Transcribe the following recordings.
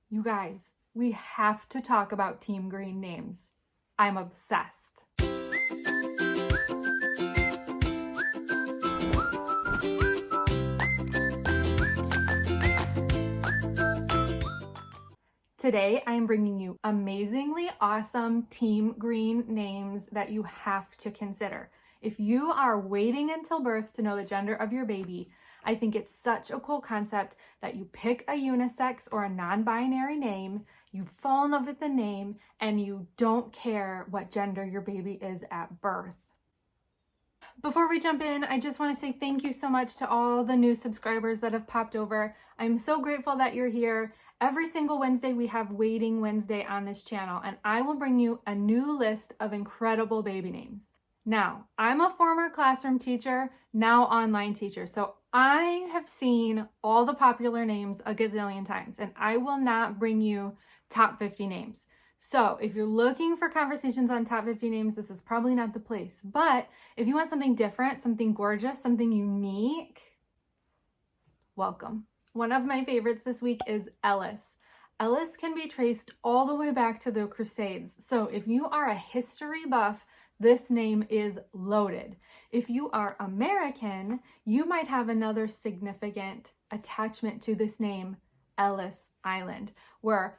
You guys, we have to talk about Team Green names. I'm obsessed. Today, I am bringing you amazingly awesome Team Green names that you have to consider. If you are waiting until birth to know the gender of your baby, I think it's such a cool concept that you pick a unisex or a non-binary name, you fall in love with the name, and you don't care what gender your baby is at birth. Before we jump in, I just want to say thank you so much to all the new subscribers that have popped over. I'm so grateful that you're here. Every single Wednesday we have Waiting Wednesday on this channel, and I will bring you a new list of incredible baby names. Now, I'm a former classroom teacher, now online teacher, so I have seen all the popular names a gazillion times, and I will not bring you top 50 names. So if you're looking for conversations on top 50 names, this is probably not the place. But if you want something different, something gorgeous, something unique, welcome. One of my favorites this week is Ellis. Ellis can be traced all the way back to the Crusades. So if you are a history buff, this name is loaded. If you are American, you might have another significant attachment to this name, Ellis Island, where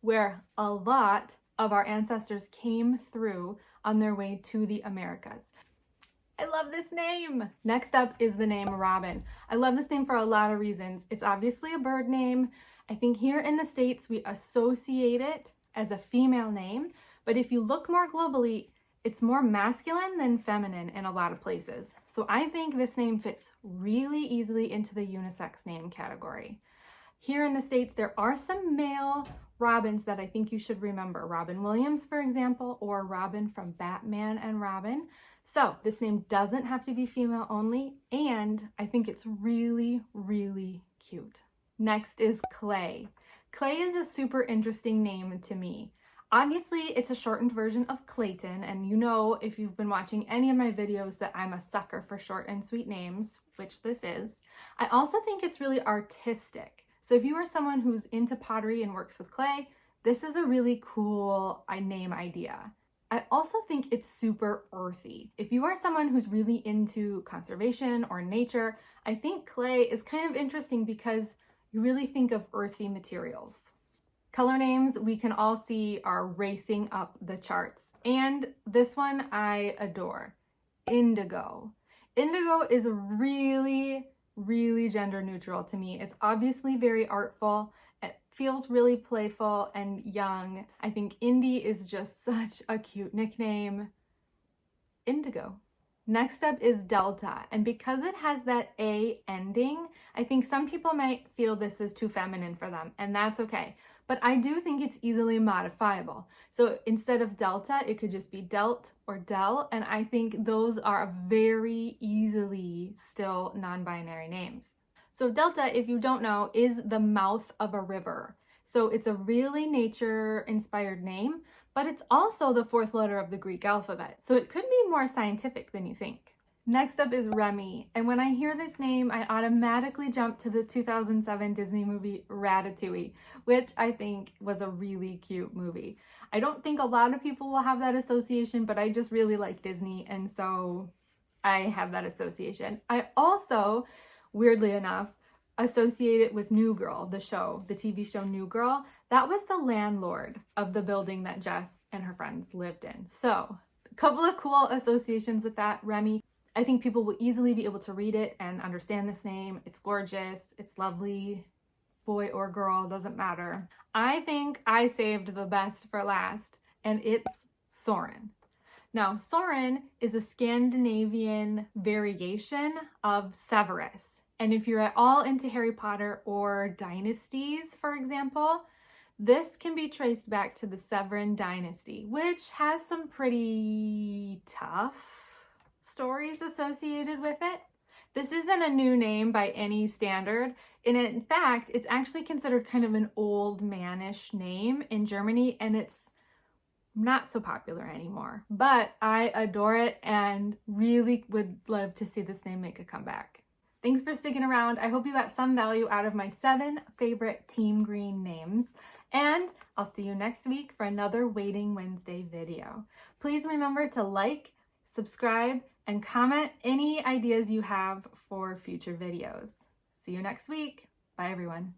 where a lot of our ancestors came through on their way to the Americas. I love this name. Next up is the name Robin. I love this name for a lot of reasons. It's obviously a bird name. I think here in the States, we associate it as a female name, but if you look more globally, it's more masculine than feminine in a lot of places. So I think this name fits really easily into the unisex name category. Here in the States, there are some male Robins that I think you should remember. Robin Williams, for example, or Robin from Batman and Robin. So this name doesn't have to be female only, and I think it's really, really cute. Next is Clay. Clay is a super interesting name to me. Obviously, it's a shortened version of Clayton, and you know if you've been watching any of my videos that I'm a sucker for short and sweet names, which this is. I also think it's really artistic. So if you are someone who's into pottery and works with clay, this is a really cool name idea. I also think it's super earthy. If you are someone who's really into conservation or nature, I think clay is kind of interesting because you really think of earthy materials. Color names we can all see are racing up the charts. And this one I adore, Indigo. Indigo is really gender neutral to me. It's obviously very artful. It feels really playful and young. I think Indy is just such a cute nickname. Indigo. Next up is Delta, and because it has that A ending, I think some people might feel this is too feminine for them, and that's okay. But I do think it's easily modifiable. So instead of Delta, it could just be Delt or Del, and I think those are very easily still non-binary names. So Delta, if you don't know, is the mouth of a river. So it's a really nature-inspired name, but it's also the fourth letter of the Greek alphabet. So it could be more scientific than you think. Next up is Remy, and when I hear this name, I automatically jump to the 2007 Disney movie Ratatouille, which I think was a really cute movie. I don't think a lot of people will have that association, but I just really like Disney, and so I have that association. I also, weirdly enough, associate it with New Girl, the show, the TV show New Girl. That was the landlord of the building that Jess and her friends lived in. So, a couple of cool associations with that, Remy. I think people will easily be able to read it and understand this name. It's gorgeous, it's lovely, boy or girl, doesn't matter. I think I saved the best for last, and it's Sorin. Now, Sorin is a Scandinavian variation of Severus. And if you're at all into Harry Potter or dynasties, for example, this can be traced back to the Severin dynasty, which has some pretty tough stories associated with it. This isn't a new name by any standard, and in fact, it's actually considered kind of an old mannish name in Germany, and it's not so popular anymore. But I adore it and really would love to see this name make a comeback. Thanks for sticking around. I hope you got some value out of my 7 favorite Team Green names. And I'll see you next week for another Waiting Wednesday video. Please remember to like, subscribe, and comment any ideas you have for future videos. See you next week. Bye, everyone.